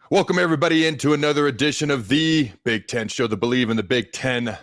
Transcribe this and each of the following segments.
Welcome, everybody, into another edition of the Big Ten Show, the Bleav in the Big Ten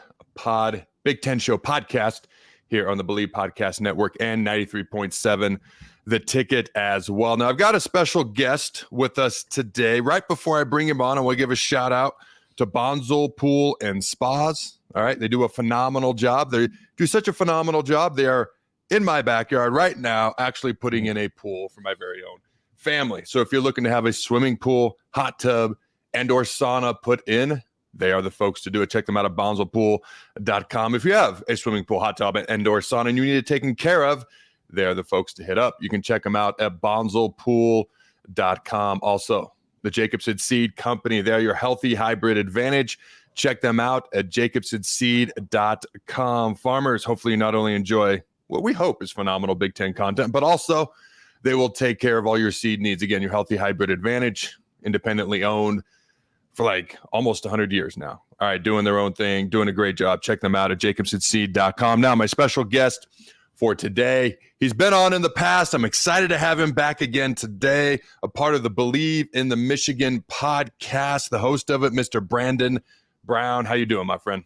Big Ten Show podcast here on the Bleav Podcast Network and 93.7 The Ticket as well. Now, I've got a special guest with us today. Right before I bring him on, I want to give a shout out to Bonzel Pool and Spas. All right, they do a phenomenal job. They do such a phenomenal job. They are in my backyard right now, actually putting in a pool for my very own family. So if you're looking to have a swimming pool, hot tub, and or sauna put in, they are the folks to do it. Check them out at bonzelpool.com. If you have a swimming pool, hot tub, and or sauna and you need it taken care of, they're the folks to hit up. You can check them out at bonzelpool.com. Also, the Jacobson Seed Company, they're your healthy hybrid advantage. Check them out at jacobsonseed.com. Farmers, hopefully you not only enjoy what we hope is phenomenal Big Ten content, but also they will take care of all your seed needs. Again, your healthy hybrid advantage, independently owned for like almost 100 years now. All right, doing their own thing, doing a great job. Check them out at jacobsonseed.com. Now, my special guest for today, he's been on in the past. I'm excited to have him back again today, a part of the Bleav in the Michigan podcast, the host of it, Mr. Brandon Brown. How you doing, my friend?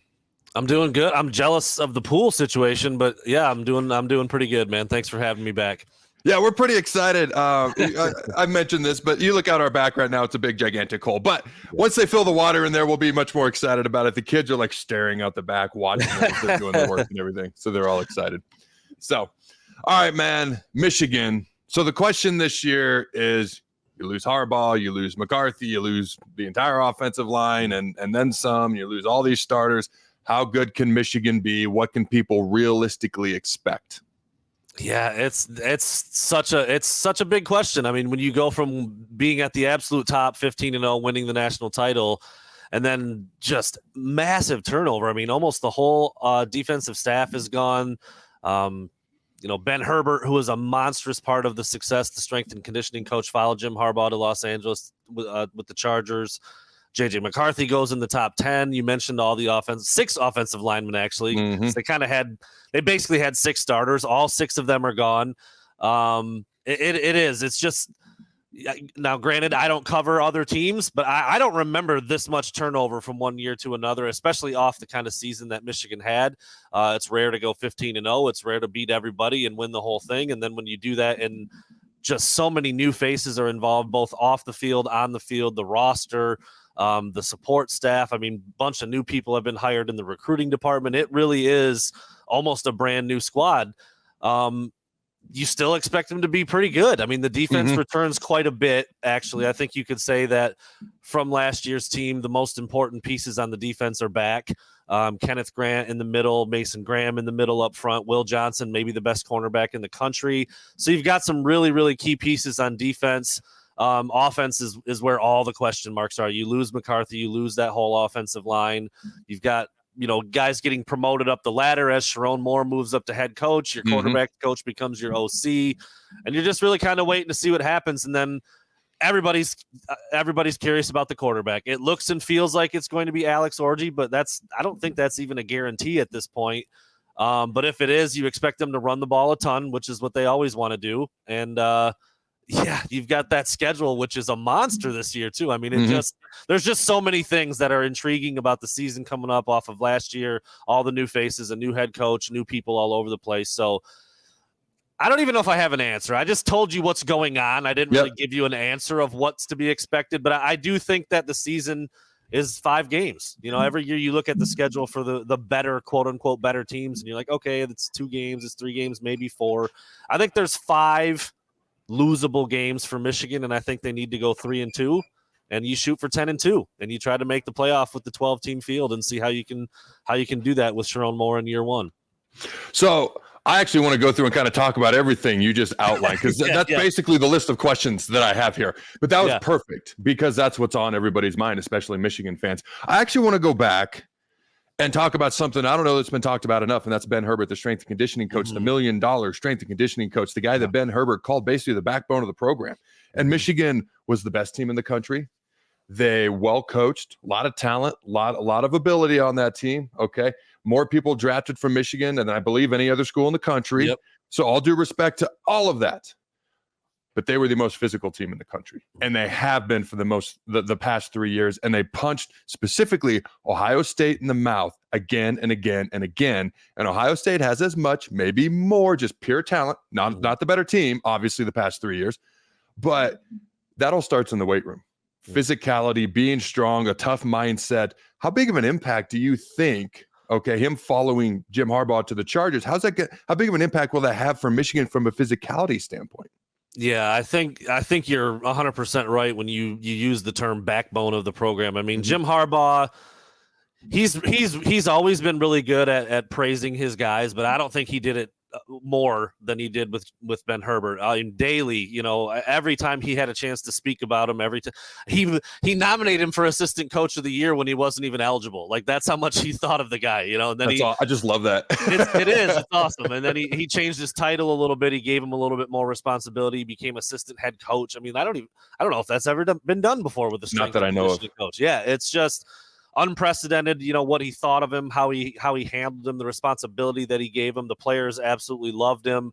I'm doing good. I'm jealous of the pool situation, but yeah, I'm doing pretty good, man. Thanks for having me back. Yeah, we're pretty excited. I mentioned this, but you look out our back right now, it's a big, gigantic hole. But once they fill the water in there, we'll be much more excited about it. The kids are like staring out the back, watching them as they're doing the work and everything. So they're all excited. So, all right, man, Michigan. So the question this year is you lose Harbaugh, you lose McCarthy, you lose the entire offensive line and then some. You lose all these starters. How good can Michigan be? What can people realistically expect? Yeah, it's such a big question. I mean, when you go from being at the absolute top, 15-0, winning the national title, and then just massive turnover. I mean, almost the whole defensive staff is gone. Ben Herbert, who was a monstrous part of the success, the strength and conditioning coach, followed Jim Harbaugh to Los Angeles with the Chargers. J.J. McCarthy goes in the top 10. You mentioned all the six offensive linemen, actually. Mm-hmm. So they basically had six starters. All six of them are gone. It's just, now granted, I don't cover other teams, but I don't remember this much turnover from one year to another, especially off the kind of season that Michigan had. It's rare to go 15-0. It's rare to beat everybody and win the whole thing. And then when you do that, and just so many new faces are involved, both off the field, on the field, the roster, the support staff. I mean, a bunch of new people have been hired in the recruiting department. It really is almost a brand new squad. You still expect them to be pretty good. I mean, the defense returns quite a bit, actually. I think you could say that from last year's team, the most important pieces on the defense are back. Kenneth Grant in the middle, Mason Graham in the middle up front, Will Johnson, maybe the best cornerback in the country. So you've got some really, really key pieces on defense. Offense is where all the question marks are. You lose McCarthy, you lose that whole offensive line. You've got, guys getting promoted up the ladder as Sharon Moore moves up to head coach. Your quarterback coach becomes your OC, and you're just really kind of waiting to see what happens. And then everybody's curious about the quarterback. It looks and feels like it's going to be Alex Orji, but I don't think that's even a guarantee at this point. But if it is, you expect them to run the ball a ton, which is what they always want to do. And yeah, you've got that schedule, which is a monster this year too. I mean, there's just so many things that are intriguing about the season coming up off of last year, all the new faces, a new head coach, new people all over the place. So I don't even know if I have an answer. I just told you what's going on. I didn't really give you an answer of what's to be expected, but I do think that the season is 5 games. Every year you look at the schedule for the better, quote unquote, better teams, and you're like, okay, it's 2 games, it's 3 games, maybe 4. I think there's 5 losable games for Michigan, and I think they need to go 3-2, and you shoot for 10-2, and you try to make the playoff with the 12-team field and see how you can do that with Sharon Moore in year 1. So I actually want to go through and kind of talk about everything you just outlined, because that's basically the list of questions that I have here. But that was perfect, because that's what's on everybody's mind, especially Michigan fans. I actually want to go back and talk about something I don't know that's been talked about enough, and that's Ben Herbert, the strength and conditioning coach, the $1 million strength and conditioning coach, the guy that Ben Herbert called basically the backbone of the program. And Michigan was the best team in the country. They well coached, a lot of talent, a lot of ability on that team. Okay, more people drafted from Michigan than I believe any other school in the country. So all due respect to all of that, but they were the most physical team in the country. And they have been for the past 3 years. And they punched specifically Ohio State in the mouth again and again and again. And Ohio State has as much, maybe more, just pure talent, not the better team, obviously, the past 3 years. But that all starts in the weight room. Physicality, being strong, a tough mindset. How big of an impact do you think, him following Jim Harbaugh to the Chargers, how big of an impact will that have for Michigan from a physicality standpoint? Yeah, I think you're 100% right when you use the term backbone of the program. I mean, Jim Harbaugh, he's always been really good at praising his guys, but I don't think he did it more than he did with Ben Herbert. Daily, every time he had a chance to speak about him, every time he nominated him for assistant coach of the year when he wasn't even eligible. Like, that's how much he thought of the guy, and then I just love that. It's awesome. And then he changed his title a little bit. He gave him a little bit more responsibility. He became assistant head coach. I mean, I don't know if that's ever been done before with the strength not that I know of coach. Yeah, it's just unprecedented, what he thought of him, how he handled him, the responsibility that he gave him. The players absolutely loved him.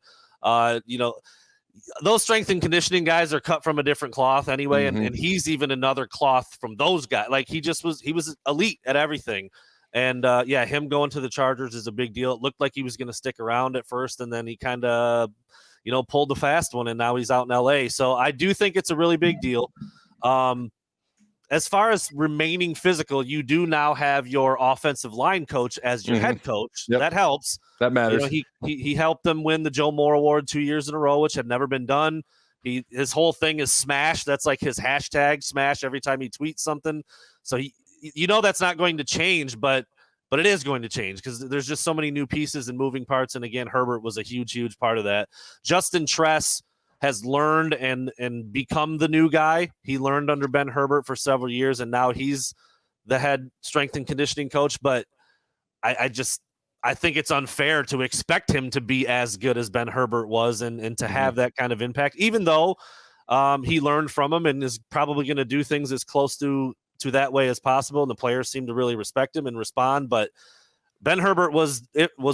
Those strength and conditioning guys are cut from a different cloth anyway, and he's even another cloth from those guys. Like, he was elite at everything. And him going to the Chargers is a big deal. It looked like he was going to stick around at first, and then he kind of pulled the fast one, and now he's out in LA. So I do think it's a really big deal. As far as remaining physical, you do now have your offensive line coach as your head coach. Yep. That helps. That matters. He helped them win the Joe Moore Award 2 years in a row, which had never been done. His whole thing is smash. That's like his hashtag, smash, every time he tweets something. So that's not going to change, but it is going to change because there's just so many new pieces and moving parts. And again, Herbert was a huge, huge part of that. Justin Tress has learned and become the new guy. He learned under Ben Herbert for several years, and now he's the head strength and conditioning coach. But I think it's unfair to expect him to be as good as Ben Herbert was and to have that kind of impact, even though he learned from him and is probably going to do things as close to that way as possible. And the players seem to really respect him and respond. But Ben Herbert was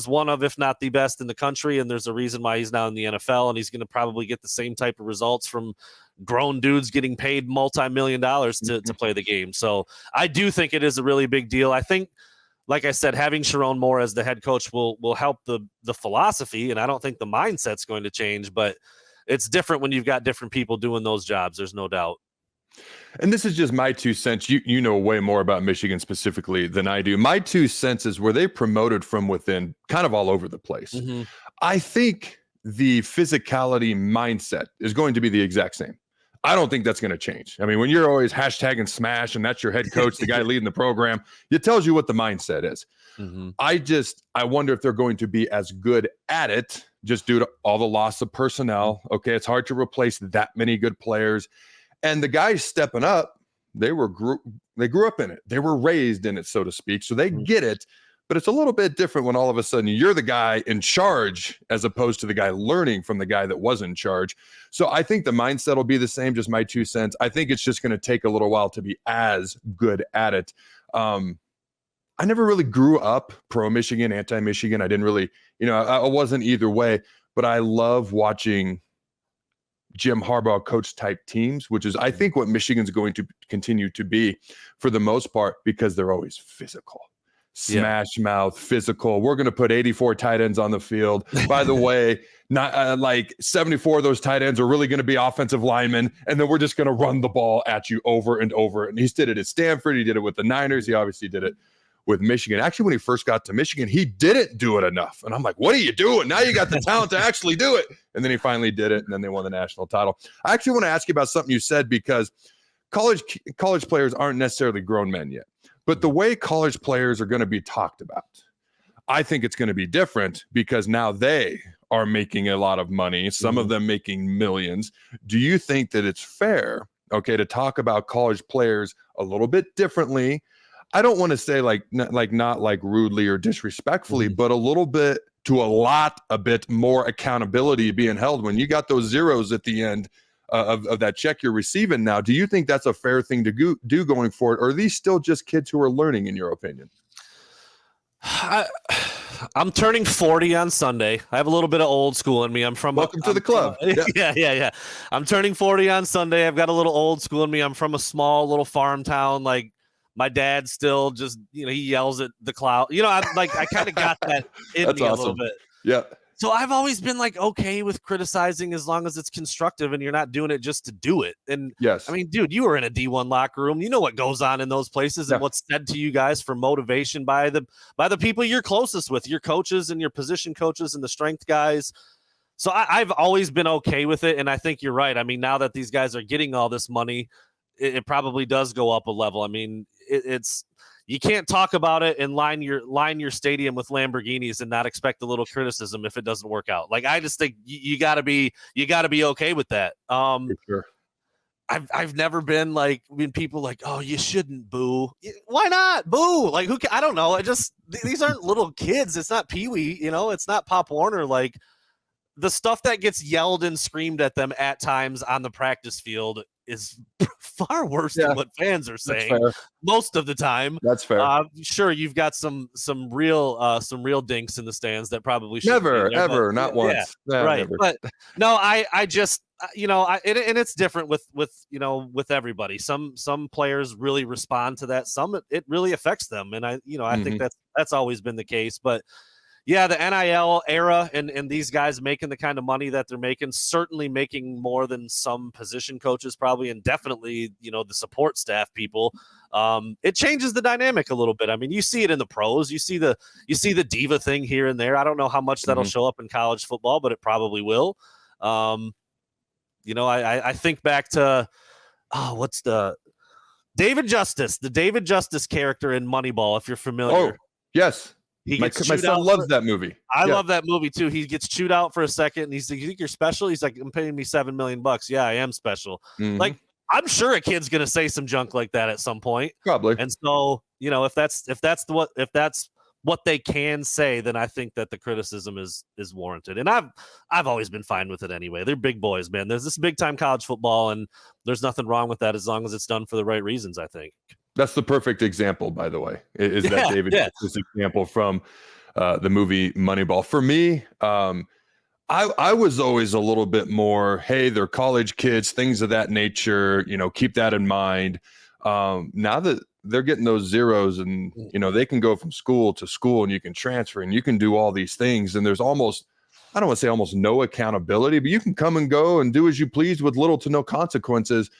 one of, if not the best in the country, and there's a reason why he's now in the NFL, and he's going to probably get the same type of results from grown dudes getting paid multi-million dollars to play the game. So I do think it is a really big deal. I think, like I said, having Sharon Moore as the head coach will help the philosophy, and I don't think the mindset's going to change, but it's different when you've got different people doing those jobs. There's no doubt. And this is just my 2 cents. You know way more about Michigan specifically than I do. My 2 cents is, were they promoted from within, kind of all over the place. I think the physicality mindset is going to be the exact same. I don't think that's going to change. I mean, when you're always hashtagging smash and that's your head coach, the guy leading the program, it tells you what the mindset is. I wonder if they're going to be as good at it just due to all the loss of personnel. Okay, it's hard to replace that many good players. And the guys stepping up, they grew up in it. They were raised in it, so to speak. So they get it. But it's a little bit different when all of a sudden you're the guy in charge as opposed to the guy learning from the guy that was in charge. So I think the mindset will be the same, just my 2 cents. I think it's just going to take a little while to be as good at it. I never really grew up pro-Michigan, anti-Michigan. I didn't really, I wasn't either way. But I love watching Jim Harbaugh coach type teams, which is, I think, what Michigan's going to continue to be for the most part, because they're always physical, smash mouth, physical. We're going to put 84 tight ends on the field. By the way, not like 74 of those tight ends are really going to be offensive linemen. And then we're just going to run the ball at you over and over. And he did it at Stanford. He did it with the Niners. He obviously did it with Michigan. Actually, when he first got to Michigan, he didn't do it enough. And I'm like, what are you doing? Now you got the talent to actually do it. And then he finally did it, and then they won the national title. I actually want to ask you about something you said, because college players aren't necessarily grown men yet. But the way college players are going to be talked about, I think it's going to be different, because now they are making a lot of money, some of them making millions. Do you think that it's fair, to talk about college players a little bit differently? I don't want to say not like rudely or disrespectfully, but a bit more accountability being held when you got those zeros at the end of that check you're receiving now. Do you think that's a fair thing to do going forward? Or are these still just kids who are learning, in your opinion? I'm turning 40 on Sunday. I have a little bit of old school in me. Welcome to the club. Yeah. I'm turning 40 on Sunday. I've got a little old school in me. I'm from a small little farm town. Like my dad still just, he yells at the cloud. I kind of got that in me a little bit. Yeah. So I've always been okay with criticizing as long as it's constructive and you're not doing it just to do it. And yes, I mean, dude, you were in a D1 locker room. You know what goes on in those places and what's said to you guys for motivation by the people you're closest with, your coaches and your position coaches and the strength guys. So I've always been okay with it. And I think you're right. I mean, now that these guys are getting all this money, it probably does go up a level. I mean, it's you can't talk about it and line your stadium with Lamborghinis and not expect a little criticism if it doesn't work out. Like I just think you gotta be okay with that. Sure. I've never been when people oh, you shouldn't boo. Why not boo? I don't know. These aren't little kids. It's not Pee Wee, it's not Pop Warner. The stuff that gets yelled and screamed at them at times on the practice field is far worse than what fans are saying most of the time. That's fair. Sure, you've got some real dinks in the stands that probably should never, be there, ever, not once. Yeah, right. Never. But no, I just and it's different with everybody. Some players really respond to that. Some it really affects them, and I think that's always been the case. But yeah, the NIL era and these guys making the kind of money that they're making, certainly making more than some position coaches probably, and definitely, the support staff people. It changes the dynamic a little bit. I mean, you see it in the pros. You see the diva thing here and there. I don't know how much that'll show up in college football, but it probably will. I think back to what's the David Justice character in Moneyball, if you're familiar. Oh, yes. My son loves that movie. I love that movie too. He gets chewed out for a second and he's like, "You think you're special?" He's like, "I'm paying me $7 million." Yeah, I am special. I'm sure a kid's gonna say some junk like that at some point. Probably. And so, if that's what they can say, then I think that the criticism is warranted. And I've always been fine with it anyway. They're big boys, man. There's this big time college football, and there's nothing wrong with that as long as it's done for the right reasons, I think. That's the perfect example, by the way, is that David Justice example from the movie Moneyball. For me, I was always a little bit more, hey, they're college kids, things of that nature, keep that in mind. Now that they're getting those zeros and, they can go from school to school and you can transfer and you can do all these things. And there's almost, I don't want to say almost no accountability, but you can come and go and do as you please with little to no consequences,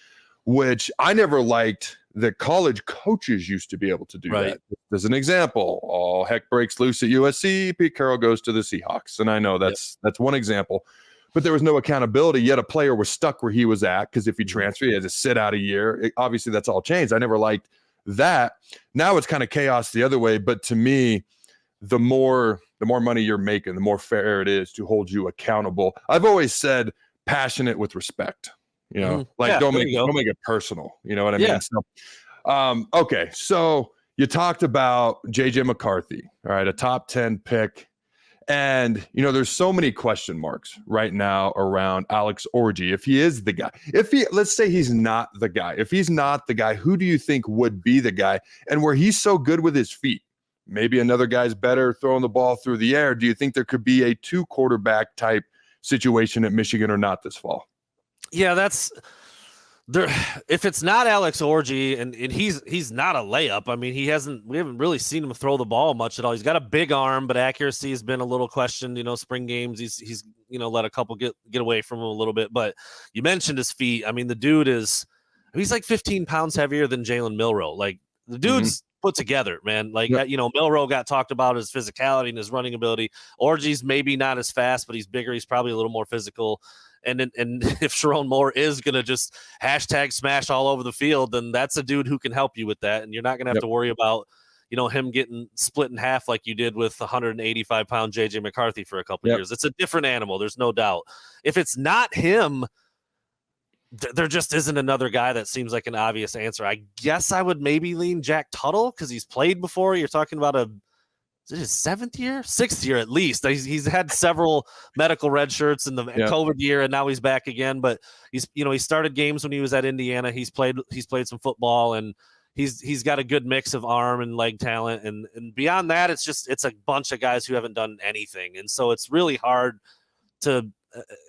which I never liked. That college coaches used to be able to do that. As an example, all heck breaks loose at USC. Pete Carroll goes to the Seahawks. And I know that's one example, but there was no accountability, yet a player was stuck where he was at because if he transferred, he had to sit out a year. Obviously, that's all changed. I never liked that. Now it's kind of chaos the other way. But to me, the more money you're making, the more fair it is to hold you accountable. I've always said passionate with respect. Don't make it personal. You know what I mean? So, okay. So you talked about JJ McCarthy, all right, a top 10 pick. And, there's so many question marks right now around Alex Orji. If he is the guy, let's say he's not the guy, if he's not the guy, who do you think would be the guy? And where he's so good with his feet, maybe another guy's better throwing the ball through the air. Do you think there could be a 2 quarterback type situation at Michigan or not this fall? Yeah, that's there. If it's not Alex Orji, and he's not a layup. I mean, we haven't really seen him throw the ball much at all. He's got a big arm, but accuracy has been a little questioned. Spring games, he's let a couple get away from him a little bit. But you mentioned his feet. I mean, the dude he's like 15 pounds heavier than Jalen Milroe. Like the dude's put together, man. Like Milroe got talked about his physicality and his running ability. Orji's maybe not as fast, but he's bigger. He's probably a little more physical. And if Sharon Moore is going to just hashtag smash all over the field, then that's a dude who can help you with that. And you're not going to have to worry about, him getting split in half like you did with 185-pound JJ McCarthy for a couple of years. It's a different animal. There's no doubt. If it's not him, there just isn't another guy that seems like an obvious answer. I guess I would maybe lean Jack Tuttle because he's played before. You're talking about is it his 6th year at least? He's had several medical red shirts in the COVID year, and now he's back again. But he started games when he was at Indiana. He's played some football, and he's got a good mix of arm and leg talent, and beyond that, it's a bunch of guys who haven't done anything, and so it's really hard to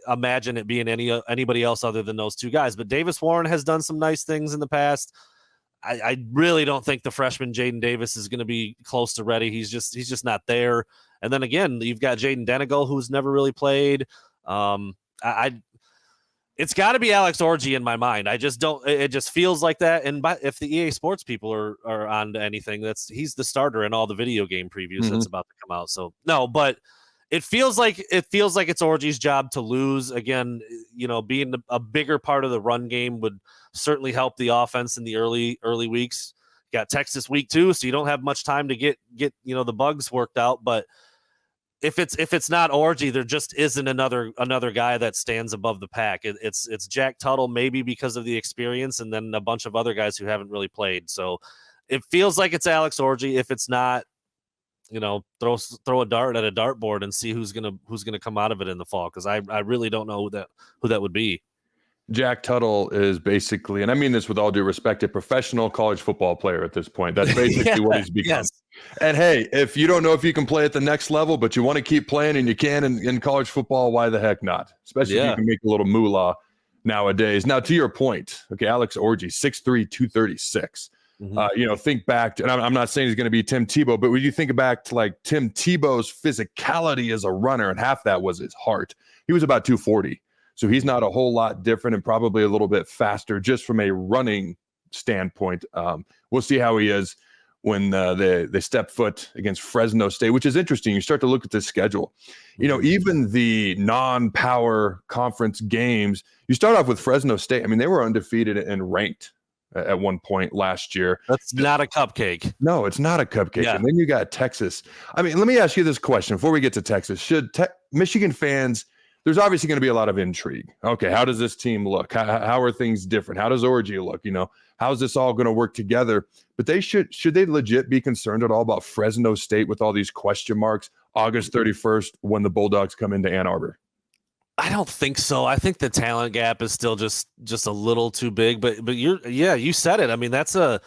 imagine it being anybody else other than those two guys. But Davis Warren has done some nice things in the past. I really don't think the freshman Jaden Davis is going to be close to ready. He's just not there. And then again, you've got Jaden Denegal, who's never really played. It's got to be Alex Orji in my mind. I just don't. It just feels like that. And if the EA Sports people are on to anything, he's the starter in all the video game previews that's about to come out. So no, but it feels like it's Orji's job to lose again. Being a bigger part of the run game would certainly help the offense in the early weeks. You got Texas week 2, so you don't have much time to get the bugs worked out. But if it's not Orji, there just isn't another guy that stands above the pack. It's Jack Tuttle, maybe because of the experience, and then a bunch of other guys who haven't really played. So it feels like it's Alex Orji. If it's not, throw a dart at a dartboard and see who's gonna come out of it in the fall, because I really don't know who that would be. Jack Tuttle is basically, and I mean this with all due respect, a professional college football player at this point. That's basically what he's become. Yes. And hey, if you don't know if you can play at the next level, but you want to keep playing and you can in college football, why the heck not? Especially if you can make a little moolah nowadays. Now, to your point, okay, Alex Orji, 6'3", 236. Think back to, and I'm not saying he's going to be Tim Tebow, but when you think back to like Tim Tebow's physicality as a runner, and half that was his heart, he was about 240. So he's not a whole lot different and probably a little bit faster just from a running standpoint. We'll see how he is when they step foot against Fresno State, which is interesting. You start to look at this schedule. Even the non-power conference games, you start off with Fresno State. I mean, they were undefeated and ranked at one point last year. That's not a cupcake. No, it's not a cupcake. Yeah. And then you got Texas. I mean, let me ask you this question before we get to Texas. Should Michigan fans, there's obviously going to be a lot of intrigue. Okay, how does this team look? How are things different? How does Orji look? How is this all going to work together? But they should they legit be concerned at all about Fresno State with all these question marks August 31st when the Bulldogs come into Ann Arbor? I don't think so. I think the talent gap is still just a little too big. But you said it. I mean, that's a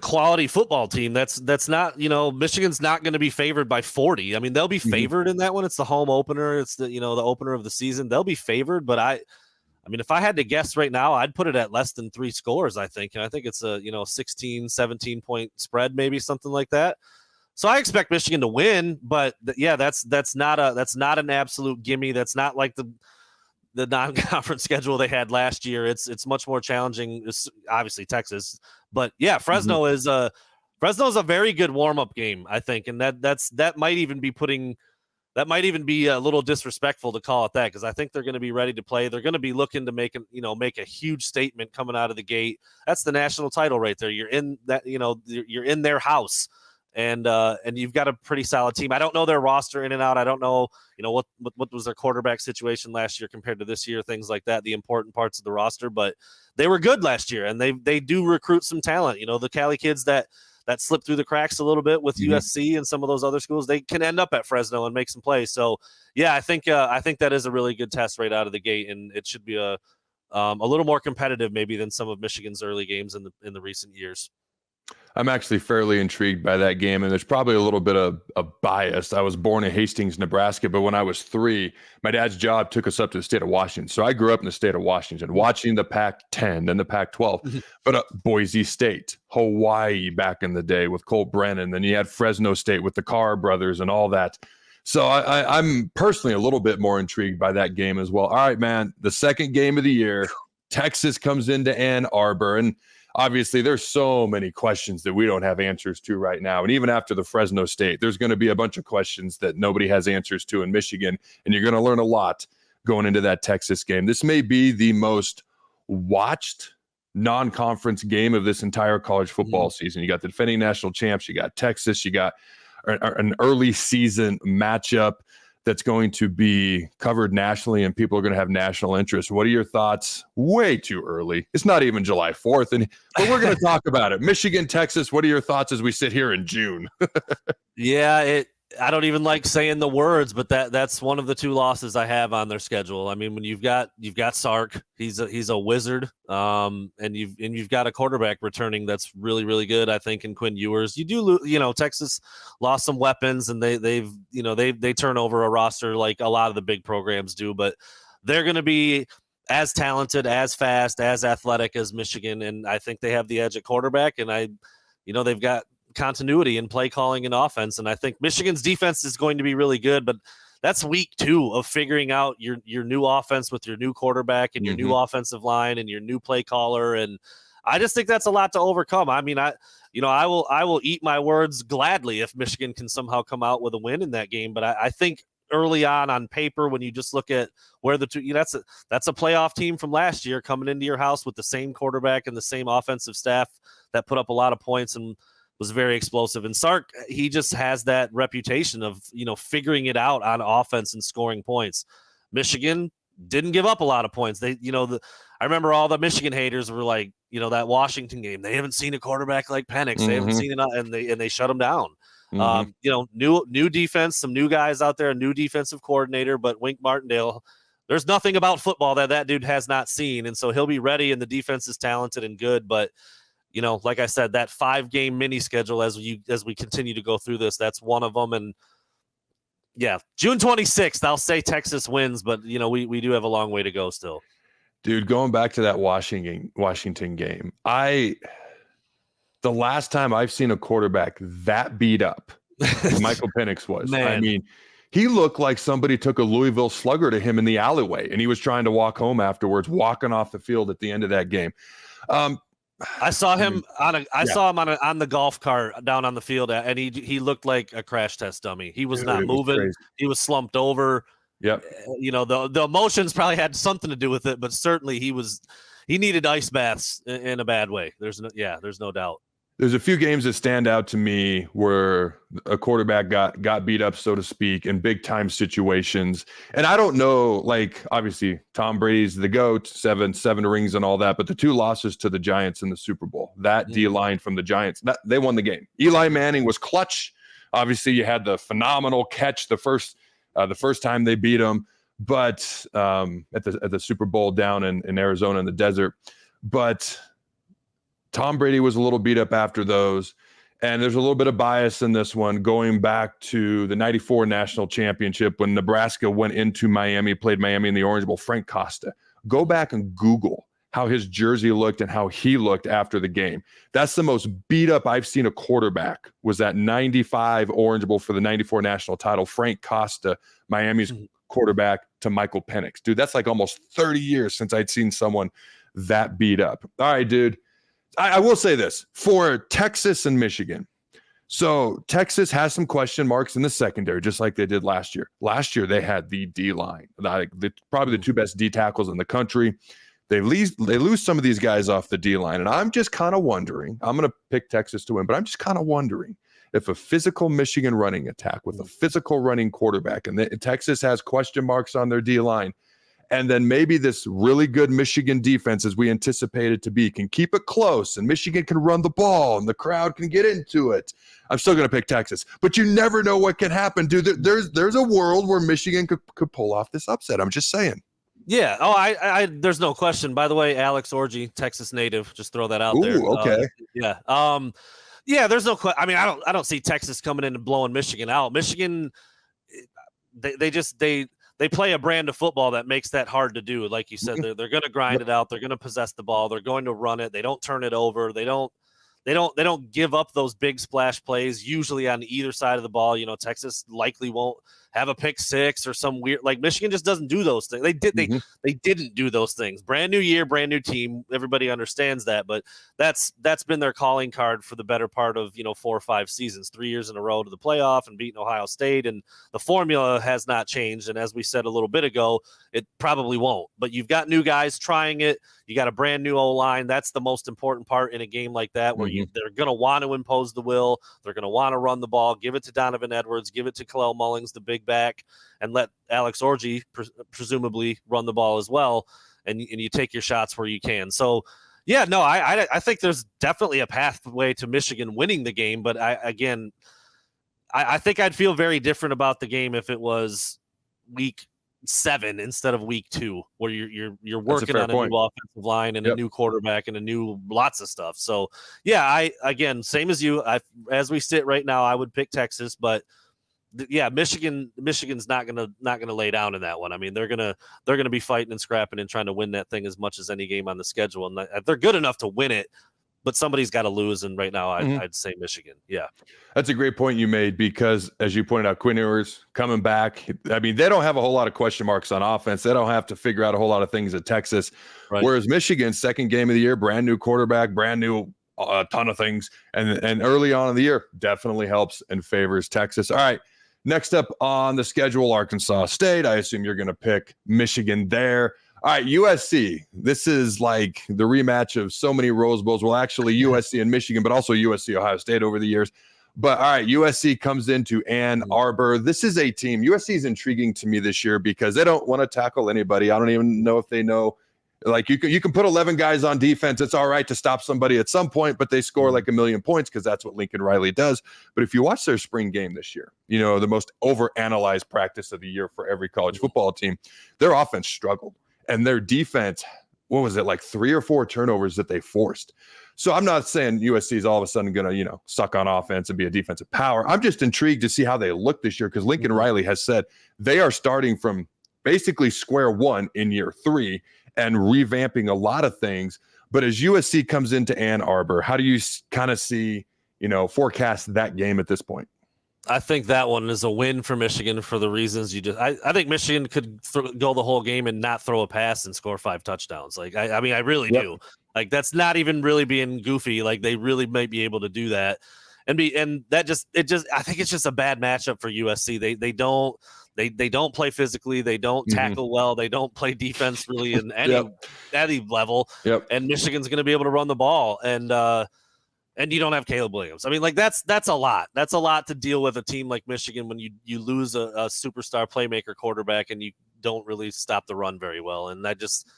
quality football team. That's not, Michigan's not going to be favored by 40. I mean, they'll be favored in that one. It's the home opener. It's the opener of the season. They'll be favored, but I mean, if I had to guess right now, I'd put it at less than 3 scores, I think. And I think it's a, 16, 17 point spread, maybe something like that. So I expect Michigan to win, but that's not an absolute gimme. That's not like the non-conference schedule they had last year. It's much more challenging. It's obviously Texas, but yeah, Fresno is a very good warm-up game, I think, and that might even be a little disrespectful to call it that, because I think they're going to be ready to play. They're going to be looking to make a huge statement coming out of the gate. That's the national title right there. You're in that, you're in their house. And you've got a pretty solid team. I don't know their roster in and out. I don't know, what was their quarterback situation last year compared to this year, things like that, the important parts of the roster. But they were good last year, and they do recruit some talent. The Cali kids that slipped through the cracks a little bit with USC and some of those other schools, they can end up at Fresno and make some plays. So yeah, I think that is a really good test right out of the gate, and it should be a little more competitive maybe than some of Michigan's early games in the recent years. I'm actually fairly intrigued by that game, and there's probably a little bit of bias. I was born in Hastings, Nebraska, but when I was 3, my dad's job took us up to the state of Washington. So I grew up in the state of Washington, watching the Pac-10, then the Pac-12. But Boise State, Hawaii back in the day with Colt Brennan, then you had Fresno State with the Carr brothers and all that. So I'm personally a little bit more intrigued by that game as well. All right, man, the second game of the year, Texas comes into Ann Arbor, and obviously, there's so many questions that we don't have answers to right now. And even after the Fresno State, there's going to be a bunch of questions that nobody has answers to in Michigan. And you're going to learn a lot going into that Texas game. This may be the most watched non-conference game of this entire college football season. You got the defending national champs. You got Texas. You got an early season matchup that's going to be covered nationally, and people are going to have national interest. What are your thoughts? Way too early. It's not even July 4th, but we're going to talk about it. Michigan, Texas, what are your thoughts as we sit here in June? Yeah, I don't even like saying the words, but that's one of the 2 losses I have on their schedule. I mean, when you've got Sark, he's a wizard, and you've got a quarterback returning that's really, really good. I think in Quinn Ewers, you do, Texas lost some weapons, and they turn over a roster like a lot of the big programs do, but they're going to be as talented, as fast, as athletic as Michigan, and I think they have the edge at quarterback, and they've got continuity in play calling and offense. And I think Michigan's defense is going to be really good, but that's week 2 of figuring out your new offense with your new quarterback and your new offensive line and your new play caller. And I just think that's a lot to overcome. I mean, I will eat my words gladly if Michigan can somehow come out with a win in that game. But I think early on paper, when you just look at where the two, that's a playoff team from last year coming into your house with the same quarterback and the same offensive staff that put up a lot of points and was very explosive. And Sark, he just has that reputation of, figuring it out on offense and scoring points. Michigan didn't give up a lot of points. They, I remember all the Michigan haters were like, that Washington game, they haven't seen a quarterback like Penix. They haven't seen it, and they shut him down. New defense, some new guys out there, a new defensive coordinator, but Wink Martindale, there's nothing about football that dude has not seen. And so he'll be ready, and the defense is talented and good, but like I said, that 5-game mini schedule as we continue to go through this, that's one of them. And yeah, June 26th, I'll say Texas wins, but we do have a long way to go still. Dude, going back to that Washington game, the last time I've seen a quarterback that beat up, Michael Penix was. Man. I mean, he looked like somebody took a Louisville Slugger to him in the alleyway, and he was trying to walk home afterwards, walking off the field at the end of that game. I saw him on the golf cart down on the field, and he looked like a crash test dummy. He was not moving. He was slumped over. Yep. The emotions probably had something to do with it, but certainly he needed ice baths in a bad way. There's no doubt. There's a few games that stand out to me where a quarterback got beat up, so to speak, in big time situations. And I don't know, like, obviously Tom Brady's the GOAT, seven rings and all that, but the 2 losses to the Giants in the Super Bowl, that D-line from the Giants, they won the game. Eli Manning was clutch. Obviously you had the phenomenal catch the first time they beat him, but at the Super Bowl down in Arizona in the desert. But Tom Brady was a little beat up after those. And there's a little bit of bias in this one going back to the 94 national championship when Nebraska went into Miami, played Miami in the Orange Bowl. Frank Costa. Go back and Google how his jersey looked and how he looked after the game. That's the most beat up I've seen a quarterback, was that 95 Orange Bowl for the 94 national title. Frank Costa, Miami's quarterback, to Michael Penix. Dude, that's like almost 30 years since I'd seen someone that beat up. All right, dude. I will say this for Texas and Michigan. So Texas has some question marks in the secondary, just like they did last year. Last year, they had the D-line, probably the 2 best D tackles in the country. They lose some of these guys off the D-line. And I'm just kind of wondering, I'm going to pick Texas to win, but I'm just kind of wondering if a physical Michigan running attack with a physical running quarterback, and Texas has question marks on their D-line, and then maybe this really good Michigan defense, as we anticipate it to be, can keep it close, and Michigan can run the ball, and the crowd can get into it. I'm still going to pick Texas, but you never know what can happen, dude. There's a world where Michigan could pull off this upset. I'm just saying. Yeah. Oh, I there's no question. By the way, Alex Orji, Texas native. Just throw that out there. Okay. Yeah. Yeah. There's no question. I mean, I don't see Texas coming in and blowing Michigan out. Michigan, they play a brand of football that makes that hard to do. Like you said, they're going to grind it out. They're going to possess the ball. They're going to run it. They don't turn it over. They don't give up those big splash plays usually on either side of the ball. Texas likely won't have a pick six or some weird, like Michigan just doesn't do those things. They didn't do those things. Brand new year, brand new team. Everybody understands that, but that's been their calling card for the better part of 4 or 5 seasons, 3 years in a row to the playoff and beating Ohio State. And the formula has not changed. And as we said a little bit ago, it probably won't. But you've got new guys trying it. You got a brand new O-line. That's the most important part in a game like that, where they're going to want to impose the will. They're going to want to run the ball, give it to Donovan Edwards, give it to Kalel Mullings, the big back, and let Alex Orji presumably run the ball as well. And you take your shots where you can. So, yeah, no, I think there's definitely a pathway to Michigan winning the game. But again, I think I'd feel very different about the game if it was week 7 instead of week 2, where you're working on a new offensive line and a new quarterback and a new lots of stuff. So yeah, again, same as you. As we sit right now, I would pick Texas, but yeah, Michigan's not gonna lay down in that one. I mean, they're gonna be fighting and scrapping and trying to win that thing as much as any game on the schedule, and they're good enough to win it. But somebody's got to lose, and right now I'd say Michigan. Yeah, that's a great point you made, because as you pointed out, Quinn Ewers coming back. I mean, they don't have a whole lot of question marks on offense. They don't have to figure out a whole lot of things at Texas. Right. Whereas Michigan, second game of the year, brand new quarterback, brand new ton of things, and early on in the year definitely helps and favors Texas. All right, next up on the schedule, Arkansas State. I assume you're going to pick Michigan there. All right, USC. This is like the rematch of so many Rose Bowls. Well, actually, USC and Michigan, but also USC, Ohio State over the years. But all right, USC comes into Ann Arbor. This is a team. USC is intriguing to me this year because they don't want to tackle anybody. I don't even know if they know. Like, you can put 11 guys on defense. It's all right to stop somebody at some point, but they score like 1 million points because that's what Lincoln Riley does. But if you watch their spring game this year, the most overanalyzed practice of the year for every college football team, their offense struggled. And their defense, what was it, like 3 or 4 turnovers that they forced? So I'm not saying USC is all of a sudden going to, suck on offense and be a defensive power. I'm just intrigued to see how they look this year, because Lincoln Riley has said they are starting from basically square one in year 3 and revamping a lot of things. But as USC comes into Ann Arbor, how do you kind of see, forecast that game at this point? I think that one is a win for Michigan for the reasons you just. I think Michigan could go the whole game and not throw a pass and score 5 touchdowns. Like I mean, I really do. Like, that's not even really being goofy. Like, they really might be able to do that, and that just I think it's just a bad matchup for USC. They don't play physically. They don't tackle well. They don't play defense really in any level. And Michigan's going to be able to run the ball, and you don't have Caleb Williams. I mean, like, that's a lot. That's a lot to deal with a team like Michigan when you lose a superstar playmaker quarterback and you don't really stop the run very well. And I just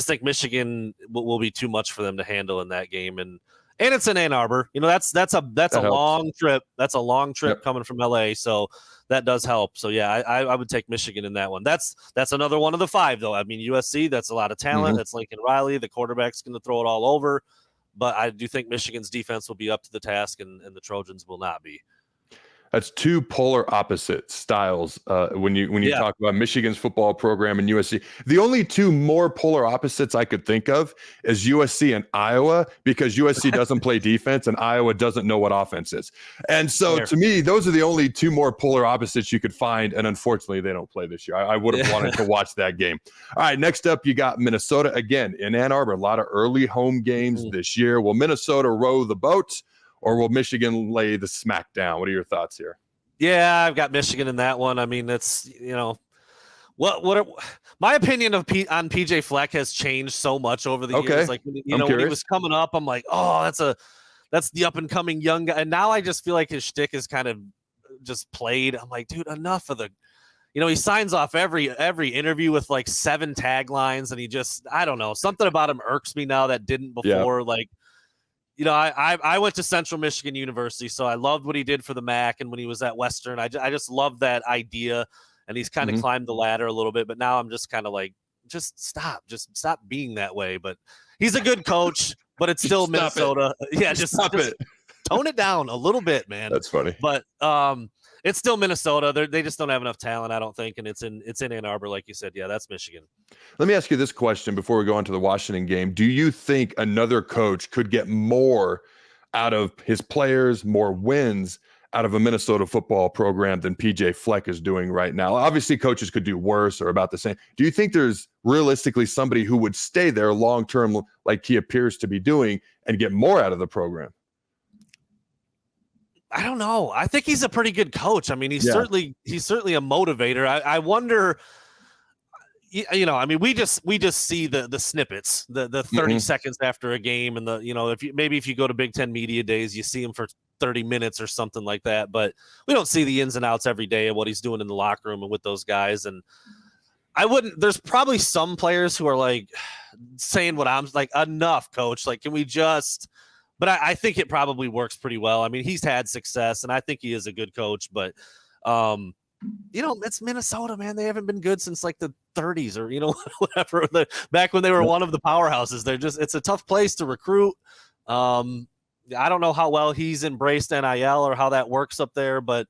think Michigan will be too much for them to handle in that game. And it's in Ann Arbor. That's a long trip. That's a long trip coming from LA. So that does help. So yeah, I would take Michigan in that one. That's another one of the 5 though. I mean, USC, that's a lot of talent. That's Lincoln Riley. The quarterback's going to throw it all over. But I do think Michigan's defense will be up to the task, and the Trojans will not be. That's 2 polar opposite styles when you talk about Michigan's football program and USC. The only 2 more polar opposites I could think of is USC and Iowa, because USC doesn't play defense and Iowa doesn't know what offense is. And so to me, those are the only 2 more polar opposites you could find. And unfortunately, they don't play this year. I would have wanted to watch that game. All right, next up, you got Minnesota again in Ann Arbor. A lot of early home games this year. Will Minnesota row the boat, or will Michigan lay the smack down? What are your thoughts here? Yeah, I've got Michigan in that one. I mean, that's, my opinion on PJ Fleck has changed so much over the years. Like, when he was coming up, I'm like, oh, that's the up and coming young guy. And now I just feel like his shtick is kind of just played. I'm like, dude, enough of the, he signs off every interview with like 7 taglines, and he just, I don't know, something about him irks me now that didn't before. Like, I went to Central Michigan University, so I loved what he did for the MAC, and when he was at Western, I just loved that idea, and he's kind of climbed the ladder a little bit, but now I'm just kind of like, just stop being that way. But he's a good coach, but it's still Minnesota. Just tone it down a little bit, man. That's funny. But it's still Minnesota. They just don't have enough talent, I don't think, and it's in Ann Arbor, like you said. Yeah, that's Michigan. Let me ask you this question before we go on to the Washington game. Do you think another coach could get more out of his players, more wins out of a Minnesota football program than PJ Fleck is doing right now? Obviously, coaches could do worse or about the same. Do you think there's realistically somebody who would stay there long-term like he appears to be doing and get more out of the program? I don't know. I think he's a pretty good coach. I mean, he's certainly a motivator. I wonder, I mean, we just see the snippets, the 30 seconds after a game, and if you go to Big Ten media days, you see him for 30 minutes or something like that. But we don't see the ins and outs every day of what he's doing in the locker room and with those guys. And there's probably some players who are like saying what I'm like, enough, coach. Like, can we just But I think it probably works pretty well. I mean, he's had success, and I think he is a good coach. But, it's Minnesota, man. They haven't been good since like the 30s or, whatever. Back when they were one of the powerhouses. It's a tough place to recruit. I don't know how well he's embraced NIL or how that works up there, but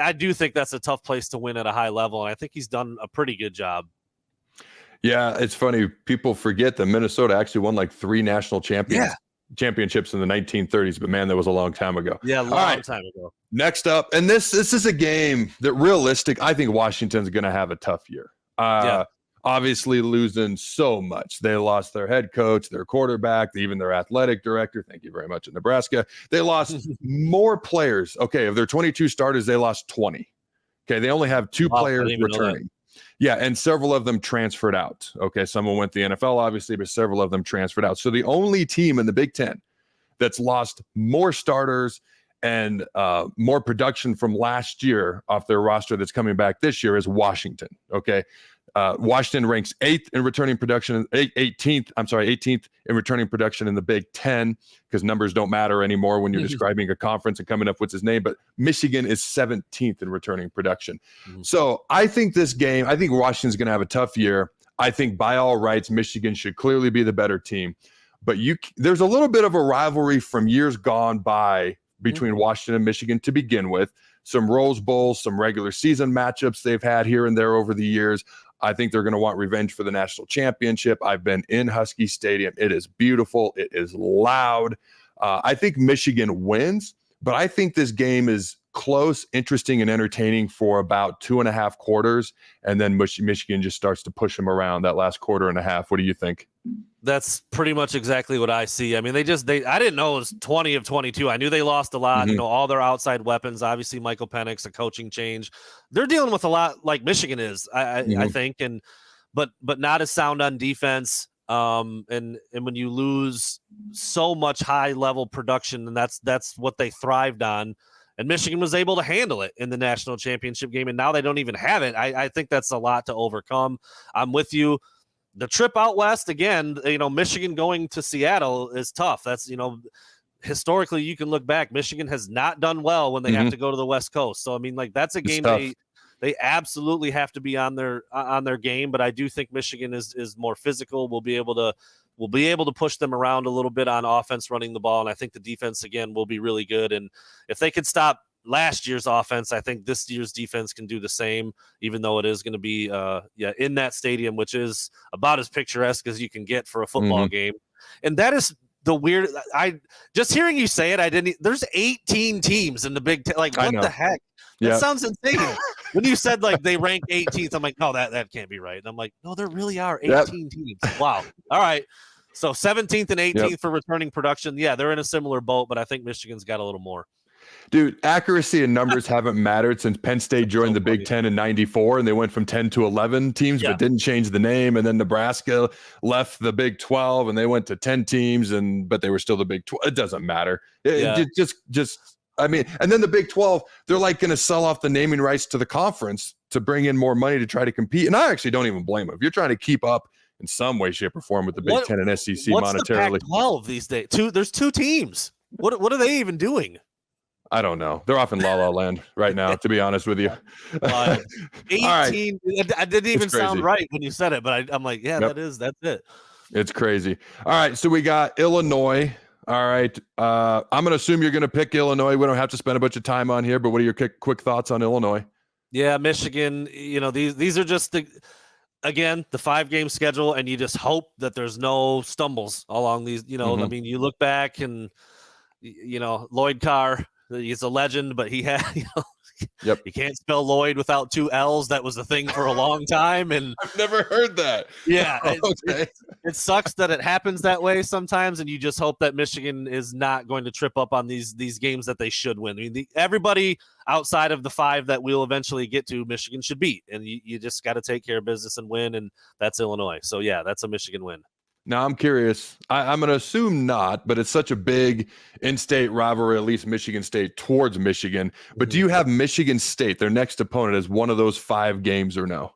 I do think that's a tough place to win at a high level, and I think he's done a pretty good job. Yeah, it's funny. People forget that Minnesota actually won like 3 national championships in the 1930s, but man, that was a long time ago. Yeah, long time ago. Next up, and this is a game that I think Washington's going to have a tough year. Obviously losing so much. They lost their head coach, their quarterback, even their athletic director. Thank you very much in Nebraska. They lost more players. Okay, of their 22 starters, they lost 20. Okay, they only have 2 players returning. Yeah, and several of them transferred out. Okay, someone went to the NFL, obviously, but several of them transferred out. So the only team in the Big Ten that's lost more starters and more production from last year off their roster that's coming back this year is Washington. Okay. Washington ranks 8th in returning production, 18th in returning production in the Big Ten, because numbers don't matter anymore when you're describing a conference and coming up with his name. But Michigan is 17th in returning production. So I think Washington's going to have a tough year. I think by all rights, Michigan should clearly be the better team. But there's a little bit of a rivalry from years gone by between Washington and Michigan to begin with. Some Rose Bowls, some regular season matchups they've had here and there over the years. I think they're going to want revenge for the national championship. I've been in Husky Stadium. It is beautiful. It is loud. I think Michigan wins, but I think this game is close, interesting, and entertaining for about 2.5 quarters, and then Michigan just starts to push them around that last quarter and a half. What do you think? That's pretty much exactly what I see. I mean, I didn't know it was 20 of 22. I knew they lost a lot, all their outside weapons, obviously Michael Penix, a coaching change. They're dealing with a lot like Michigan is, I think, but not as sound on defense. And when you lose so much high level production, and that's what they thrived on. And Michigan was able to handle it in the national championship game, and now they don't even have it. I think that's a lot to overcome. I'm with you. The trip out west, again, Michigan going to Seattle is tough. That's, historically, you can look back. Michigan has not done well when they have to go to the West Coast. So, I mean, like, that's a game they absolutely have to be on their game. But I do think Michigan is more physical. We'll be able to push them around a little bit on offense, running the ball. And I think the defense, again, will be really good. And if they could stop last year's offense, I think this year's defense can do the same, even though it is going to be in that stadium, which is about as picturesque as you can get for a football game. And that is the weird. I just hearing you say it, there's 18 teams in the Big Ten. Like, what the heck? That sounds insane. When you said like they rank 18th, I'm like, no, that can't be right. And I'm like, no, there really are 18 teams. Wow. All right. So 17th and 18th for returning production. Yeah, they're in a similar boat, but I think Michigan's got a little more. Dude, accuracy and numbers haven't mattered since Penn State joined the Big Ten in 94, and they went from 10 to 11 teams, but didn't change the name. And then Nebraska left the Big 12, and they went to 10 teams, but they were still the Big 12. It doesn't matter. I mean, and then the Big 12, they're like going to sell off the naming rights to the conference to bring in more money to try to compete. And I actually don't even blame them. If you're trying to keep up in some way, shape, or form with the Big Ten and SEC monetarily. What's the Pac-12 these days? There's 2 teams. What are they even doing? I don't know. They're off in La La Land right now, to be honest with you. 18. I didn't even sound right when you said it, but I'm like, that's it. It's crazy. All right. So we got Illinois. All right. I'm going to assume you're going to pick Illinois. We don't have to spend a bunch of time on here, but what are your quick thoughts on Illinois? Yeah, Michigan, these are just the 5-game schedule, and you just hope that there's no stumbles along these, I mean, you look back and, Lloyd Carr, he's a legend, but he had, you can't spell Lloyd without 2 L's. That was the thing for a long time. And I've never heard that. Yeah. It sucks that it happens that way sometimes. And you just hope that Michigan is not going to trip up on these games that they should win. I mean, everybody outside of the 5 that we'll eventually get to, Michigan should beat. And you just got to take care of business and win. And that's Illinois. So yeah, that's a Michigan win. Now, I'm curious. I'm going to assume not, but it's such a big in-state rivalry, at least Michigan State towards Michigan. But do you have Michigan State, their next opponent, as one of those 5 games or no?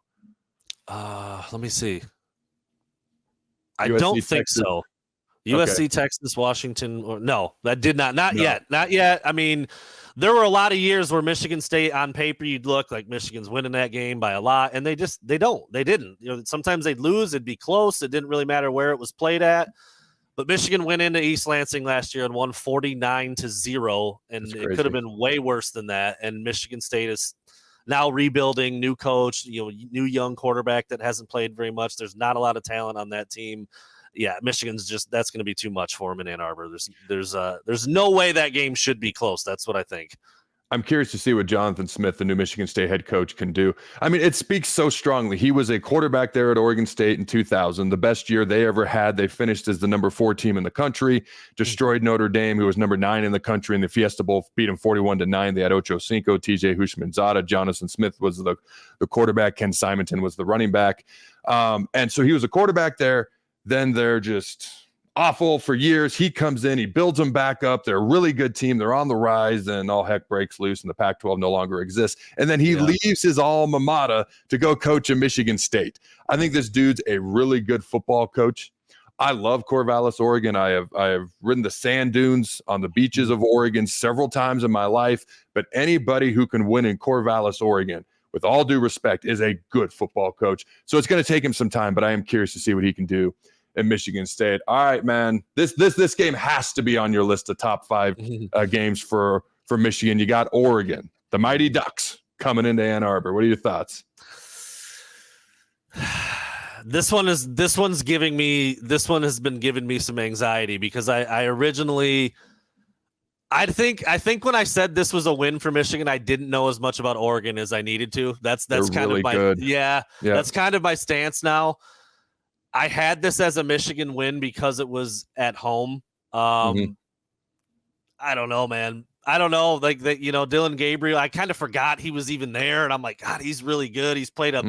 Let me see. I don't think so. USC, Texas, Washington, or no, that did not No. yet. I mean, there were a lot of years where Michigan State on paper, you'd look like Michigan's winning that game by a lot, and they didn't. Sometimes they'd lose, it'd be close. It didn't really matter where it was played at. But Michigan went into East Lansing last year and won 49-0, and it could have been way worse than that. And Michigan State is now rebuilding, new coach, new young quarterback that hasn't played very much. There's not a lot of talent on that team. Yeah, Michigan's that's going to be too much for him in Ann Arbor. There's no way that game should be close. That's what I think. I'm curious to see what Jonathan Smith, the new Michigan State head coach, can do. I mean, it speaks so strongly. He was a quarterback there at Oregon State in 2000, the best year they ever had. They finished as the number 4 team in the country, destroyed Notre Dame, who was number 9 in the country in the Fiesta Bowl, beat them 41-9. They had Ocho Cinco, TJ Hushmanzada, Jonathan Smith was the quarterback, Ken Simonton was the running back. And so he was a quarterback there. Then they're just awful for years. He comes in, he builds them back up. They're a really good team. They're on the rise, and all heck breaks loose, and the Pac-12 no longer exists. And then he leaves his alma mater to go coach at Michigan State. I think this dude's a really good football coach. I love Corvallis, Oregon. I have ridden the sand dunes on the beaches of Oregon several times in my life. But anybody who can win in Corvallis, Oregon, with all due respect, is a good football coach. So it's going to take him some time, but I am curious to see what he can do at Michigan State. All right, man. This game has to be on your list of top 5 games for Michigan. You got Oregon, the Mighty Ducks, coming into Ann Arbor. What are your thoughts? This one has been giving me some anxiety because I think when I said this was a win for Michigan, I didn't know as much about Oregon as I needed to. That's kind really of my good. Yeah. That's kind of my stance now. I had this as a Michigan win because it was at home. I don't know, man. I don't know. Like that, Dylan Gabriel, I kind of forgot he was even there. And I'm like, God, he's really good. He's played a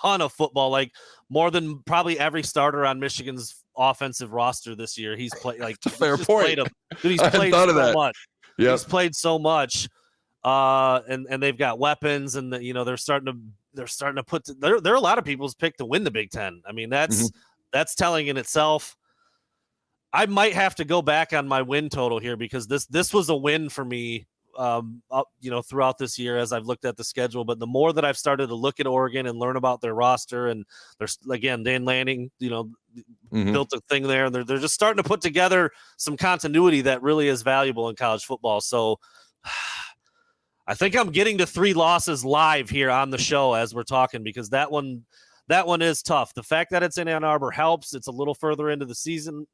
ton of football, like more than probably every starter on Michigan's offensive roster this year. He's played like fair point. He's played so much. Yep. He's played so much. And they've got weapons, and they're starting to put there are a lot of people's pick to win the Big Ten. I mean, that's telling in itself. I might have to go back on my win total here because this was a win for me throughout this year as I've looked at the schedule. But the more that I've started to look at Oregon and learn about their roster, and there's again Dan Lanning, built a thing there, and they're just starting to put together some continuity that really is valuable in college football. So I think I'm getting to 3 losses live here on the show as we're talking, because that one is tough. The fact that it's in Ann Arbor helps. It's a little further into the season.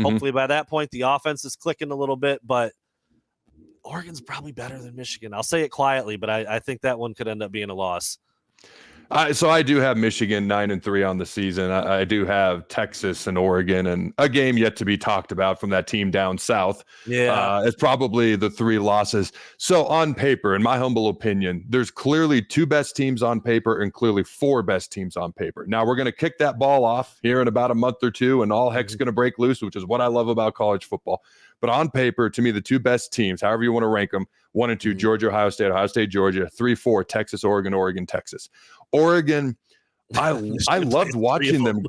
Hopefully by that point the offense is clicking a little bit, but Oregon's probably better than Michigan. I'll say it quietly, but I think that one could end up being a loss. So I do have Michigan 9-3 on the season. I do have Texas and Oregon, and a game yet to be talked about from that team down south. Yeah, it's probably the 3 losses. So on paper, in my humble opinion, there's clearly 2 best teams on paper and clearly 4 best teams on paper. Now we're going to kick that ball off here in about a month or 2, and all heck's going to break loose, which is what I love about college football. But on paper, to me, the 2 best teams, however you want to rank them, 1 and 2, Georgia, Ohio State, Georgia, 3, 4, Texas, Oregon, Texas. Oregon, I loved watching them.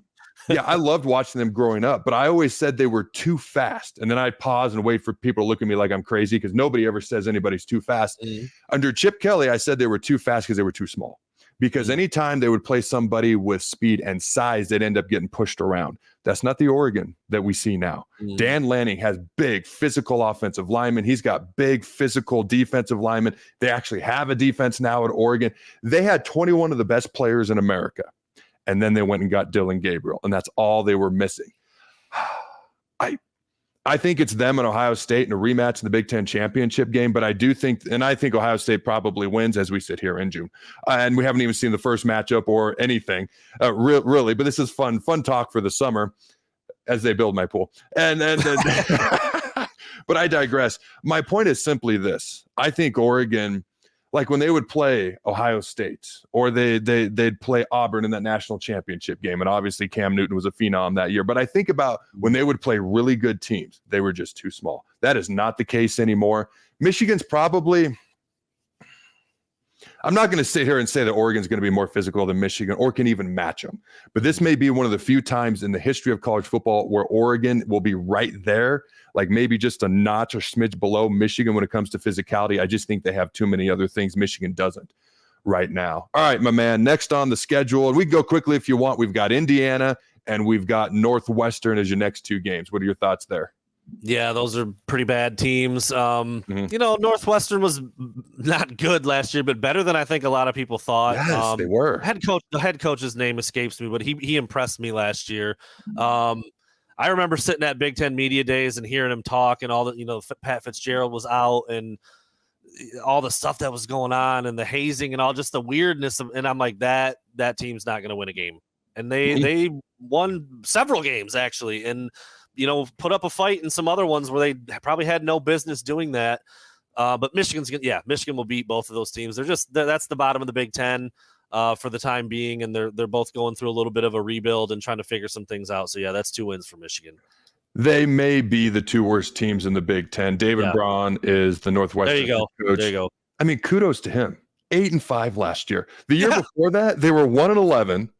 Yeah, I loved watching them growing up, but I always said they were too fast. And then I'd pause and wait for people to look at me like I'm crazy, because nobody ever says anybody's too fast. Under Chip Kelly, I said they were too fast because they were too small. Because anytime they would play somebody with speed and size, they'd end up getting pushed around. That's not the Oregon that we see now. Dan Lanning has big physical offensive linemen. He's got big physical defensive linemen. They actually have a defense now at Oregon. They had 21 of the best players in America. And then they went and got Dylan Gabriel, and that's all they were missing. I think it's them and Ohio State in a rematch in the Big Ten championship game, but I think Ohio State probably wins as we sit here in June. And we haven't even seen the first matchup or anything, really. But this is fun talk for the summer as they build my pool. And but I digress. My point is simply this. I think Oregon, like when they would play Ohio State or they'd play Auburn in that national championship game, and obviously Cam Newton was a phenom that year, but I think about when they would play really good teams, they were just too small. That is not the case anymore. Michigan's probably I'm not going to sit here and say that Oregon's going to be more physical than Michigan or can even match them. But this may be one of the few times in the history of college football where Oregon will be right there, like maybe just a notch or smidge below Michigan when it comes to physicality. I just think they have too many other things Michigan doesn't right now. All right, my man, next on the schedule, and we can go quickly if you want. We've got Indiana and we've got Northwestern as your next two games. What are your thoughts there? Yeah, those are pretty bad teams. Northwestern was not good last year, but better than I think a lot of people thought. Yes, they were. The head coach's name escapes me, but he impressed me last year. I remember sitting at Big Ten Media Days and hearing him talk, and all the Pat Fitzgerald was out, and all the stuff that was going on, and the hazing, and all just the weirdness and I'm like, that team's not going to win a game, and they won several games actually, and put up a fight in some other ones where they probably had no business doing that. But Michigan will beat both of those teams. That's the bottom of the Big Ten for the time being, and they're both going through a little bit of a rebuild and trying to figure some things out. So yeah, that's 2 wins for Michigan. They may be the 2 worst teams in the Big Ten. David Braun is the Northwestern There you go. coach. There you go. I mean, kudos to him. 8-5 last year. The year before that, they were 1-11.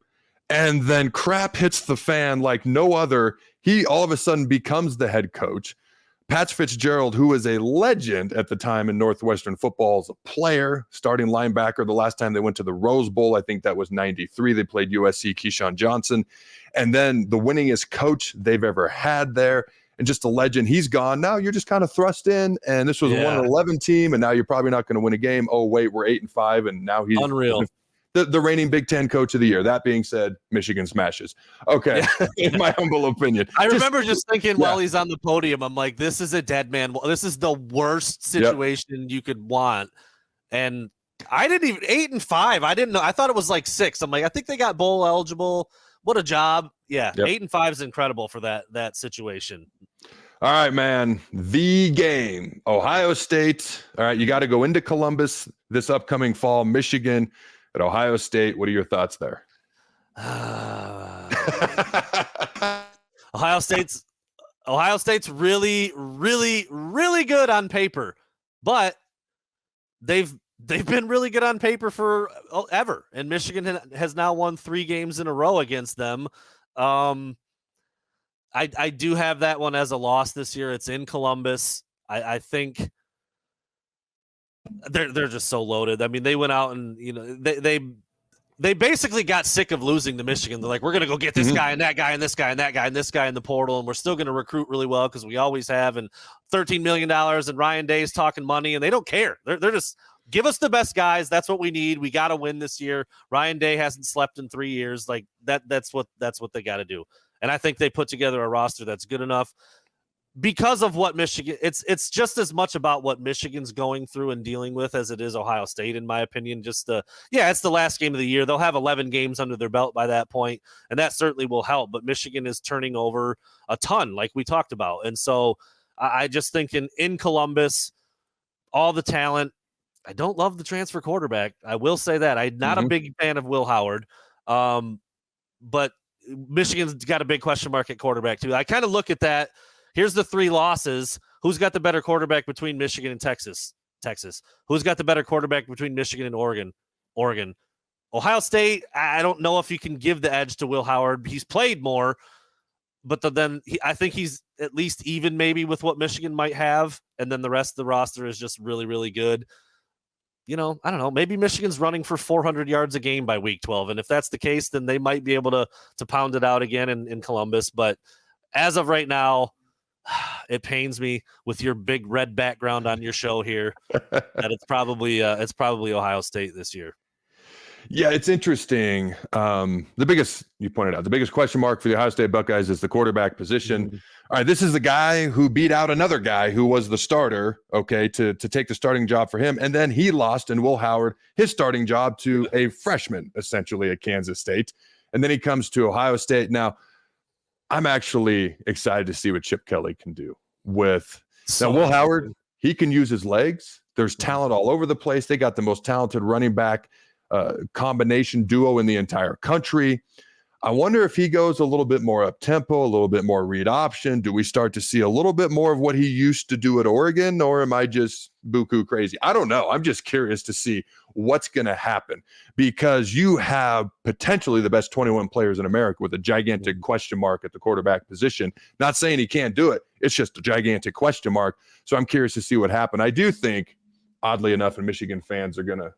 And then crap hits the fan like no other. He all of a sudden becomes the head coach. Pat Fitzgerald, who was a legend at the time in Northwestern football as a player, starting linebacker. The last time they went to the Rose Bowl, I think that was 93. They played USC, Keyshawn Johnson. And then the winningest coach they've ever had there. And just a legend. He's gone. Now you're just kind of thrust in. And this was a 1-11 team. And now you're probably not going to win a game. Oh, wait, we're 8-5. And now he's unreal. The reigning Big Ten coach of the year. That being said, Michigan smashes. Okay, in my humble opinion. I remember just thinking while he's on the podium, I'm like, this is a dead man. This is the worst situation you could want. And I didn't even 8-5. I didn't know. I thought it was like 6. I'm like, I think they got bowl eligible. What a job. Yeah, 8-5 is incredible for that situation. All right, man. The game, Ohio State. All right, you got to go into Columbus this upcoming fall. Michigan at Ohio State. What are your thoughts there? Ohio State's really, really, really good on paper, but they've been really good on paper for ever. And Michigan has now won 3 games in a row against them. I do have that one as a loss this year. It's in Columbus. I think they're just so loaded. I mean, they went out and they basically got sick of losing to Michigan. They're like, we're gonna go get this guy and that guy and this guy and that guy and this guy in the portal, and we're still gonna recruit really well because we always have. And $13 million and Ryan Day's talking money, and they don't care. They're just give us the best guys. That's what we need. We got to win this year. Ryan Day hasn't slept in 3 years. Like that's what they got to do. And I think they put together a roster that's good enough. Because of what Michigan, it's just as much about what Michigan's going through and dealing with as it is Ohio State, in my opinion. It's the last game of the year. They'll have 11 games under their belt by that point, and that certainly will help. But Michigan is turning over a ton, like we talked about. And so I just think in Columbus, all the talent. I don't love the transfer quarterback. I will say that. I'm not a big fan of Will Howard, but Michigan's got a big question mark at quarterback too. I kind of look at that. Here's the 3 losses. Who's got the better quarterback between Michigan and Texas? Who's got the better quarterback between Michigan and Oregon. Ohio State, I don't know if you can give the edge to Will Howard. He's played more, but I think he's at least even maybe with what Michigan might have, and then the rest of the roster is just really, really good. I don't know. Maybe Michigan's running for 400 yards a game by week 12, and if that's the case, then they might be able to pound it out again in Columbus. But as of right now, it pains me with your big red background on your show here that it's probably Ohio State this year. Yeah, it's interesting. You pointed out the biggest question mark for the Ohio State Buckeyes is the quarterback position. All right, this is the guy who beat out another guy who was the starter, to take the starting job for him. And then he lost in Will Howard his starting job to a freshman, essentially, at Kansas State. And then he comes to Ohio State. Now, I'm actually excited to see what Chip Kelly can do with Will Howard. He can use his legs. There's talent all over the place. They got the most talented running back combination duo in the entire country. I wonder if he goes a little bit more up tempo, a little bit more read option. Do we start to see a little bit more of what he used to do at Oregon, or am I just buku crazy? I don't know. I'm just curious to see what's going to happen, because you have potentially the best 21 players in America with a gigantic question mark at the quarterback position. Not saying he can't do it. It's just a gigantic question mark. So I'm curious to see what happened. I do think, oddly enough, and Michigan fans are going to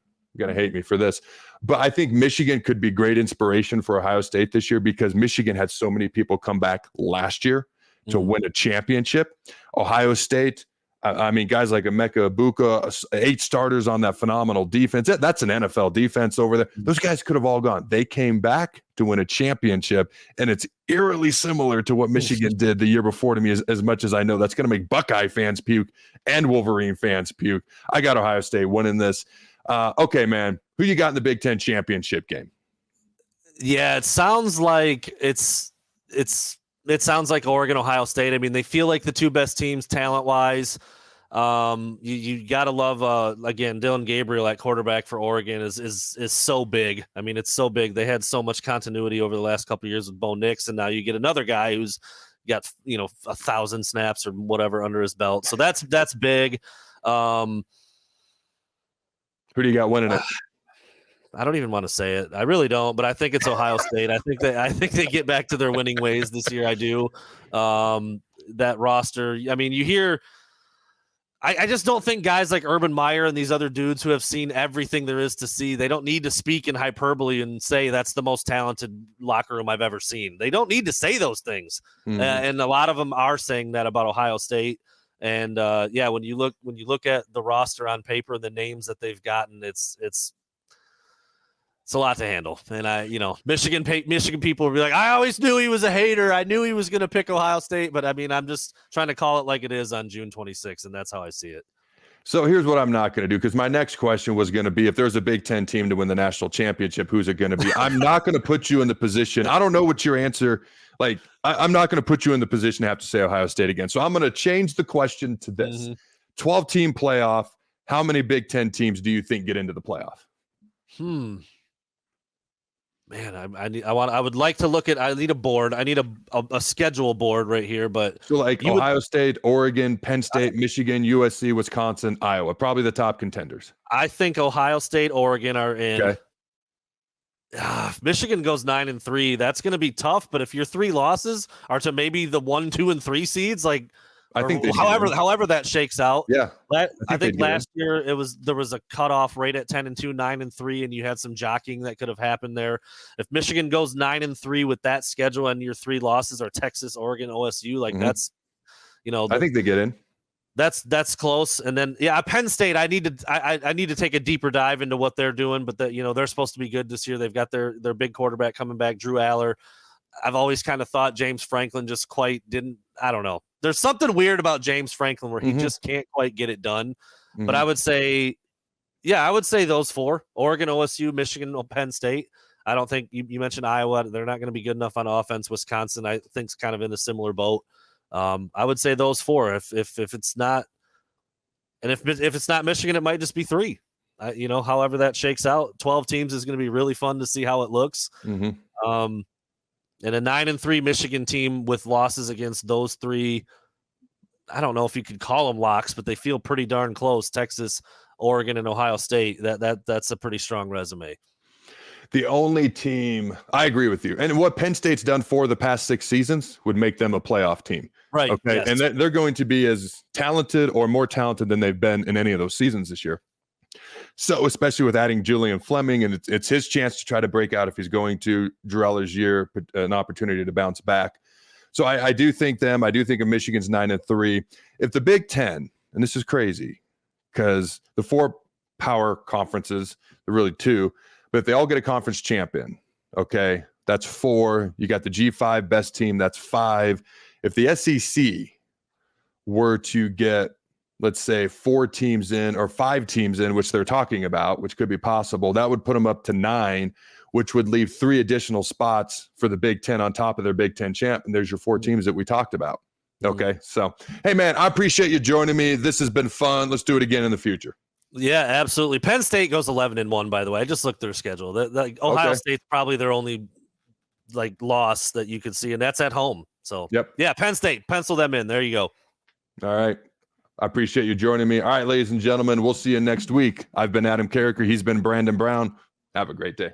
hate me for this, but I think Michigan could be great inspiration for Ohio State this year, because Michigan had so many people come back last year to win a championship. Ohio State, I mean, guys like Emeka Ibuka, 8 starters on that phenomenal defense. That's an NFL defense over there. Those guys could have all gone. They came back to win a championship, and it's eerily similar to what Michigan did the year before to me, as much as I know that's going to make Buckeye fans puke and Wolverine fans puke. I got Ohio State winning this. Okay, man, who you got in the Big Ten championship game? Yeah, it sounds like it sounds like Oregon, Ohio State. I mean, they feel like the two best teams talent wise. You gotta love again, Dylan Gabriel at quarterback for Oregon is so big. I mean, it's so big. They had so much continuity over the last couple of years with Bo Nix, and now you get another guy who's got 1,000 snaps or whatever under his belt. So that's big. Who do you got winning it? I don't even want to say it. I really don't, but I think it's Ohio State. I think they get back to their winning ways this year. I do. That roster. I mean, you hear. I just don't think guys like Urban Meyer and these other dudes who have seen everything there is to see, they don't need to speak in hyperbole and say that's the most talented locker room I've ever seen. They don't need to say those things, and a lot of them are saying that about Ohio State. And when you look at the roster on paper, the names that they've gotten, it's a lot to handle. And Michigan people will be like, I always knew he was a hater. I knew he was going to pick Ohio State, but I mean, I'm just trying to call it like it is on June 26th, and that's how I see it. So here's what I'm not going to do, because my next question was going to be, if there's a Big Ten team to win the national championship, who's it going to be? I'm not going to put you in the position. I don't know what your answer. Like, I'm not going to put you in the position to have to say Ohio State again. So I'm going to change the question to this: 12-team playoff. How many Big Ten teams do you think get into the playoff? Man, I would like to look at. I need a board. I need a schedule board right here. But so like Ohio State, Oregon, Penn State, Michigan, USC, Wisconsin, Iowa, probably the top contenders. I think Ohio State, Oregon are in. Okay. If Michigan goes 9-3, that's going to be tough. But if your 3 losses are to maybe the 1, 2, and 3 seeds, like I think however that shakes out. Yeah, I think last year there was a cutoff right at 10-2, 9-3, and you had some jockeying that could have happened there. If Michigan goes 9-3 with that schedule and your 3 losses are Texas, Oregon, OSU, like that's I think they get in. That's close. And then Penn State, I need to take a deeper dive into what they're doing, but they're supposed to be good this year. They've got their big quarterback coming back, Drew Aller. I've always kind of thought James Franklin just quite didn't. I don't know. There's something weird about James Franklin where he just can't quite get it done. But I would say those 4: Oregon, OSU, Michigan, Penn State. I don't think you mentioned Iowa. They're not going to be good enough on offense. Wisconsin, I think, is kind of in a similar boat. I would say those 4. If it's not, and if it's not Michigan, it might just be 3. However that shakes out. 12 teams is going to be really fun to see how it looks. And a 9-3 Michigan team with losses against those 3, I don't know if you could call them locks, but they feel pretty darn close. Texas, Oregon, and Ohio State. That's a pretty strong resume. The only team, I agree with you. And what Penn State's done for the past 6 seasons would make them a playoff team. Right. Okay. Yes. And they're going to be as talented or more talented than they've been in any of those seasons this year. So especially with adding Julian Fleming, and it's his chance to try to break out if he's going to. Drew Eller's year, an opportunity to bounce back. So I do think them. I do think of Michigan's 9-3. If the Big Ten, and this is crazy because the 4 power conferences, they're really 2, but if they all get a conference champion, okay, that's 4. You got the G5 best team, that's 5. If the SEC were to get, let's say, 4 teams in or 5 teams in, which they're talking about, which could be possible, that would put them up to 9, which would leave 3 additional spots for the Big Ten on top of their Big Ten champ. And there's your 4 teams that we talked about. Okay. So, hey, man, I appreciate you joining me. This has been fun. Let's do it again in the future. Yeah, absolutely. Penn State goes 11-1, by the way. I just looked at their schedule. Ohio State's probably their only like loss that you could see, and that's at home. So Yep. yeah, Penn State, pencil them in. There you go. All right. I appreciate you joining me. All right, ladies and gentlemen, we'll see you next week. I've been Adam Carriker. He's been Brandon Brown. Have a great day.